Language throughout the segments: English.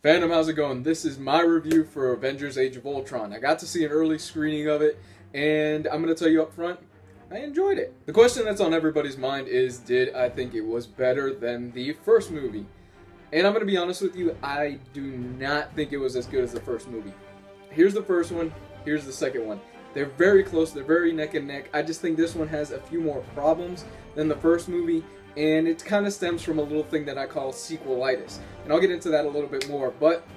Fandom, how's it going? This is my review for Avengers Age of Ultron. I got to see an early screening of it, and I'm going to tell you up front, I enjoyed it. The question that's on everybody's mind is, did I think it was better than the first movie? And I'm going to be honest with you, I do not think it was as good as the first movie. Here's the first one, here's the second one. They're very close, they're very neck and neck. I just think this one has a few more problems than the first movie, and it kind of stems from a little thing that I call sequelitis. And I'll get into that a little bit more, but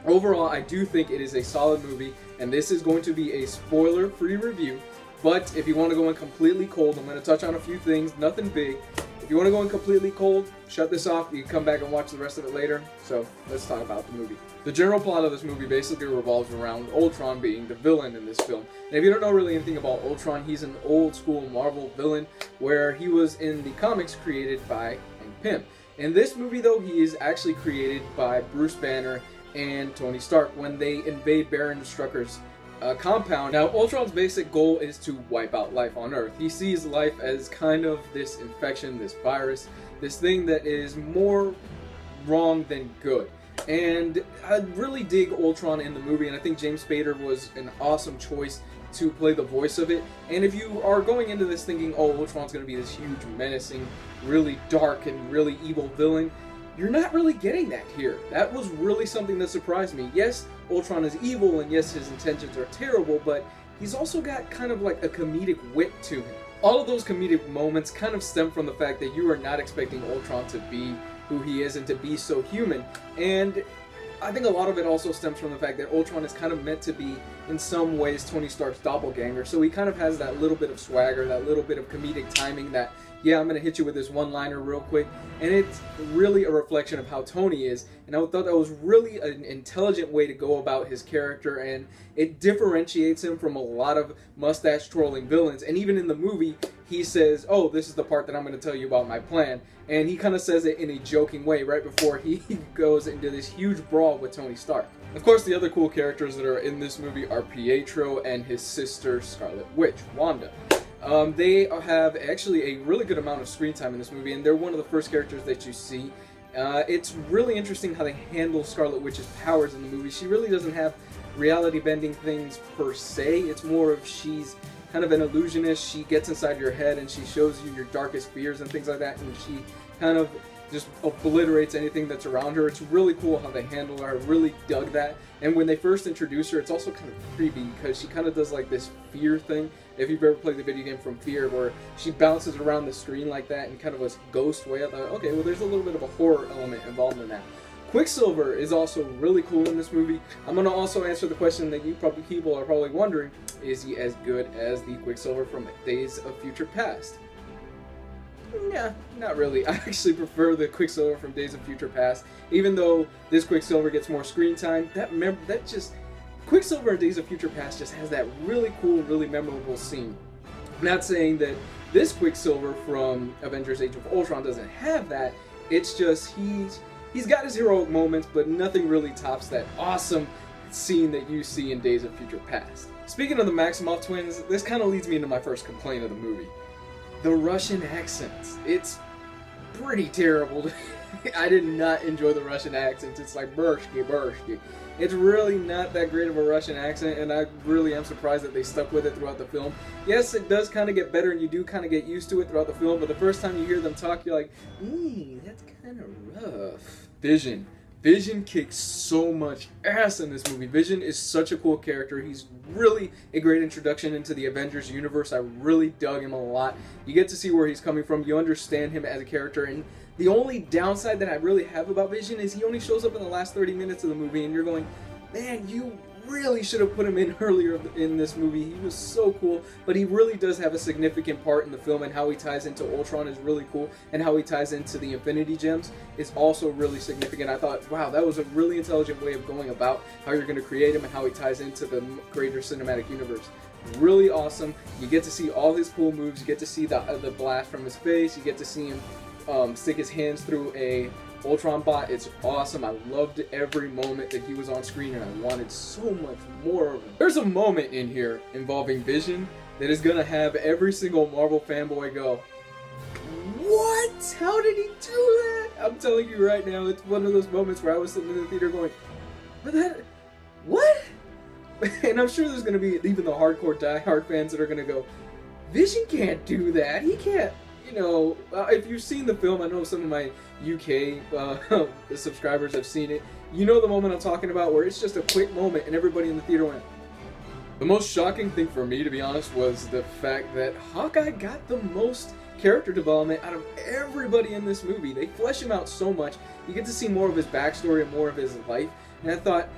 overall I do think it is a solid movie, and this is going to be a spoiler-free review. But if you want to go in completely cold, I'm going to touch on a few things, nothing big. If you want to go in completely cold, shut this off. You can come back and watch the rest of it later. So let's talk about the movie. The general plot of this movie basically revolves around Ultron being the villain in this film. And if you don't know really anything about Ultron, he's an old school Marvel villain where he was in the comics created by Hank Pym. In this movie though, he is actually created by Bruce Banner and Tony Stark when they invade Baron Strucker's compound. Now, Ultron's basic goal is to wipe out life on Earth. He sees life as kind of this infection, this virus, this thing that is more wrong than good. And I really dig Ultron in the movie, and I think James Spader was an awesome choice to play the voice of it. And if you are going into this thinking, oh, Ultron's going to be this huge, menacing, really dark and really evil villain, you're not really getting that here. That was really something that surprised me. Yes, Ultron is evil, and yes, his intentions are terrible, but he's also got kind of like a comedic wit to him. All of those comedic moments kind of stem from the fact that you are not expecting Ultron to be who he is and to be so human. And I think a lot of it also stems from the fact that Ultron is kind of meant to be, in some ways, Tony Stark's doppelganger. So he kind of has that little bit of swagger, that little bit of comedic timing that, yeah, I'm going to hit you with this one-liner real quick. And it's really a reflection of how Tony is. And I thought that was really an intelligent way to go about his character. And it differentiates him from a lot of mustache-twirling villains. And even in the movie, he says, oh, this is the part that I'm going to tell you about my plan. And he kind of says it in a joking way right before he goes into this huge brawl with Tony Stark. Of course, the other cool characters that are in this movie are Pietro and his sister, Scarlet Witch, Wanda. They have actually a really good amount of screen time in this movie, and they're one of the first characters that you see. It's really interesting how they handle Scarlet Witch's powers in the movie. She really doesn't have reality-bending things per se. It's more of she's kind of an illusionist. She gets inside your head and she shows you your darkest fears and things like that, and she kind of just obliterates anything that's around her. It's really cool how they handle her. I really dug that. And when they first introduce her, it's also kind of creepy because she kind of does like this fear thing. If you've ever played the video game From Fear, where she bounces around the screen like that in kind of a ghost way, I thought, okay, well, there's a little bit of a horror element involved in that. Quicksilver is also really cool in this movie. I'm going to also answer the question that people are probably wondering, is he as good as the Quicksilver from Days of Future Past? Nah, not really. I actually prefer the Quicksilver from Days of Future Past. Even though this Quicksilver gets more screen time, Quicksilver in Days of Future Past just has that really cool, really memorable scene. I'm not saying that this Quicksilver from Avengers Age of Ultron doesn't have that. It's just he's got his heroic moments, but nothing really tops that awesome scene that you see in Days of Future Past. Speaking of the Maximoff twins, this kind of leads me into my first complaint of the movie. The Russian accents. It's pretty terrible. I did not enjoy the Russian accents. It's like Burshki, Burshki. It's really not that great of a Russian accent, and I really am surprised that they stuck with it throughout the film. Yes, it does kind of get better, and you do kind of get used to it throughout the film, but the first time you hear them talk, you're like, that's kind of rough. Vision. Vision kicks so much ass in this movie. Vision is such a cool character. He's really a great introduction into the Avengers universe. I really dug him a lot. You get to see where he's coming from. You understand him as a character. And the only downside that I really have about Vision is he only shows up in the last 30 minutes of the movie. And you're going, man, you really should have put him in earlier in this movie. He was so cool, but he really does have a significant part in the film, and how he ties into Ultron is really cool, and how he ties into the Infinity Gems is also really significant. I thought, wow, that was a really intelligent way of going about how you're going to create him and how he ties into the greater cinematic universe. Really awesome. You get to see all his cool moves. You get to see the blast from his face. You get to see him stick his hands through a Ultron bot. It's awesome. I loved every moment that he was on screen, and I wanted so much more of him. There's a moment in here involving Vision that is gonna have every single Marvel fanboy go, what? How did he do that? I'm telling you right now, it's one of those moments where I was sitting in the theater going, but that, what? And I'm sure there's going to be even the hardcore die-hard fans that are going to go, Vision can't do that. He can't, you know, if you've seen the film, I know some of my UK subscribers have seen it. You know the moment I'm talking about where it's just a quick moment and everybody in the theater went. The most shocking thing for me, to be honest, was the fact that Hawkeye got the most character development out of everybody in this movie. They flesh him out so much. You get to see more of his backstory and more of his life. And I thought,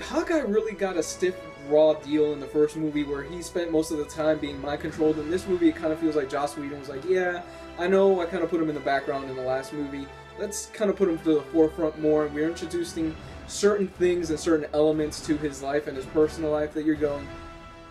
Hawkeye really got a stiff, raw deal in the first movie where he spent most of the time being mind-controlled. In this movie, it kind of feels like Joss Whedon was like, yeah, I know I kind of put him in the background in the last movie. Let's kind of put him to the forefront more. And we're introducing certain things and certain elements to his life and his personal life that you're going,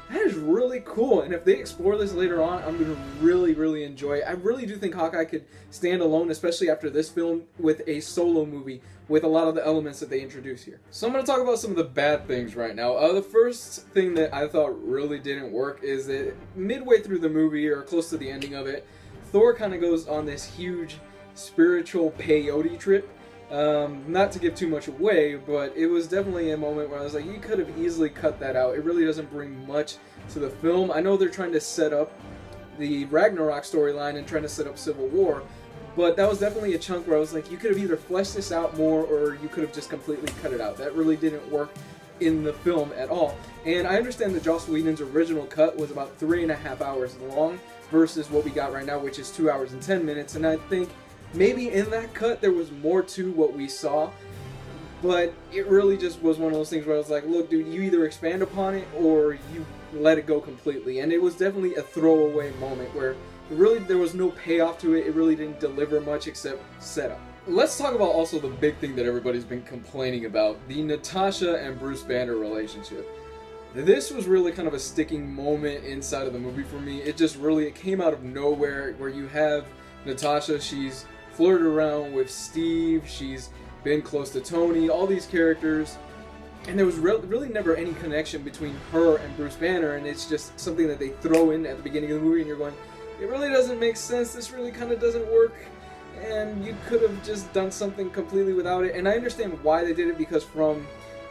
that is really cool. And if they explore this later on, I'm going to really, really enjoy it. I really do think Hawkeye could stand alone, especially after this film, with a solo movie with a lot of the elements that they introduce here. So I'm going to talk about some of the bad things right now. The first thing that I thought really didn't work is that midway through the movie, or close to the ending of it, Thor kind of goes on this huge spiritual peyote trip. Not to give too much away, but it was definitely a moment where I was like, you could have easily cut that out. It really doesn't bring much to the film. I know they're trying to set up the Ragnarok storyline and trying to set up Civil War, but that was definitely a chunk where I was like, you could have either fleshed this out more or you could have just completely cut it out. That really didn't work in the film at all. And I understand that Joss Whedon's original cut was about 3.5 hours long versus what we got right now, which is 2 hours and 10 minutes, and I think maybe in that cut there was more to what we saw, but it really just was one of those things where I was like, look dude, you either expand upon it or you let it go completely. And it was definitely a throwaway moment where really there was no payoff to it. It really didn't deliver much except setup. Let's talk about also the big thing that everybody's been complaining about, the Natasha and Bruce Banner relationship. This was really kind of a sticking moment inside of the movie for me. It came out of nowhere, where you have Natasha, she's flirted around with Steve, she's been close to Tony, all these characters, and there was really never any connection between her and Bruce Banner, and it's just something that they throw in at the beginning of the movie and you're going, it really doesn't make sense, this really kind of doesn't work, and you could have just done something completely without it. And I understand why they did it, because from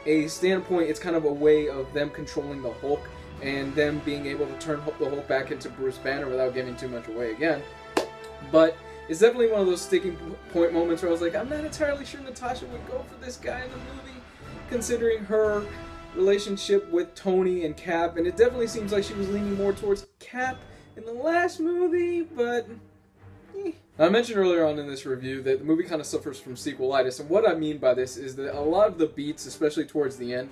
a standpoint, it's kind of a way of them controlling the Hulk and them being able to turn the Hulk back into Bruce Banner without giving too much away again. But it's definitely one of those sticking point moments where I was like, I'm not entirely sure Natasha would go for this guy in the movie, considering her relationship with Tony and Cap, and it definitely seems like she was leaning more towards Cap in the last movie, but I mentioned earlier on in this review that the movie kind of suffers from sequelitis, and what I mean by this is that a lot of the beats, especially towards the end,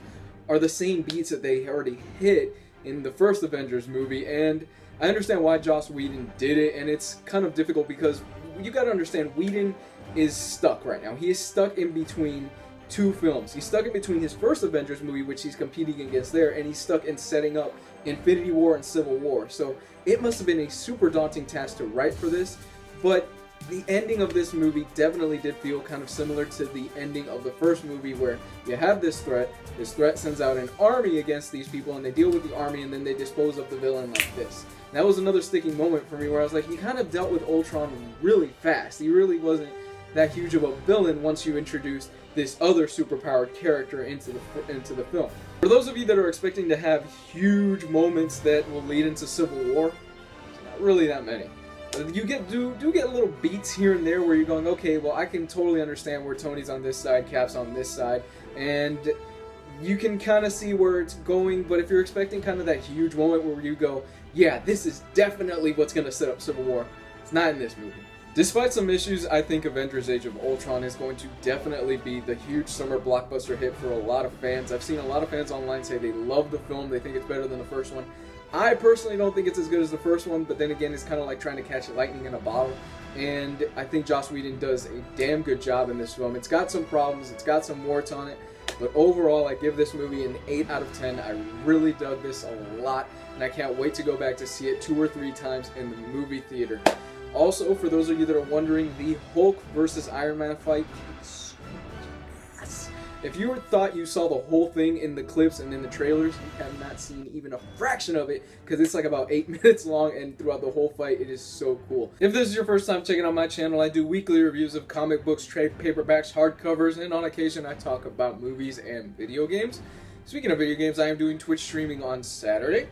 are the same beats that they already hit in the first Avengers movie, and I understand why Joss Whedon did it, and it's kind of difficult because you gotta understand, Whedon is stuck right now. He is stuck in between two films. He's stuck in between his first Avengers movie, which he's competing against there, and he's stuck in setting up Infinity War and Civil War. So it must have been a super daunting task to write for this, but the ending of this movie definitely did feel kind of similar to the ending of the first movie, where you have this threat sends out an army against these people, and they deal with the army, and then they dispose of the villain like this. And that was another sticking moment for me, where I was like, he kind of dealt with Ultron really fast. He really wasn't that huge of a villain once you introduced this other superpowered character into the film. For those of you that are expecting to have huge moments that will lead into Civil War, it's not really that many. You do get little beats here and there where you're going, okay, well, I can totally understand where Tony's on this side, Cap's on this side, and you can kind of see where it's going. But if you're expecting kind of that huge moment where you go, yeah, this is definitely what's going to set up Civil War, it's not in this movie. Despite some issues, I think Avengers Age of Ultron is going to definitely be the huge summer blockbuster hit for a lot of fans. I've seen a lot of fans online say they love the film, they think it's better than the first one. I personally don't think it's as good as the first one, but then again, it's kind of like trying to catch lightning in a bottle, and I think Joss Whedon does a damn good job in this film. It's got some problems, it's got some warts on it, but overall, I give this movie an 8 out of 10. I really dug this a lot, and I can't wait to go back to see it 2 or 3 times in the movie theater. Also, for those of you that are wondering, the Hulk versus Iron Man fight, If you thought you saw the whole thing in the clips and in the trailers, you have not seen even a fraction of it, because it's like about 8 minutes long, and throughout the whole fight, it is so cool. If this is your first time checking out my channel, I do weekly reviews of comic books, trade paperbacks, hardcovers, and on occasion I talk about movies and video games. Speaking of video games, I am doing Twitch streaming on Saturday.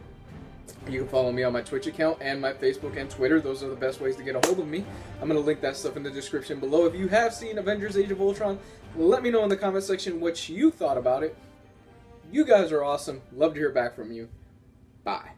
You can follow me on my Twitch account and my Facebook and Twitter. Those are the best ways to get a hold of me. I'm going to link that stuff in the description below. If you have seen Avengers Age of Ultron, let me know in the comment section what you thought about it. You guys are awesome. Love to hear back from you. Bye.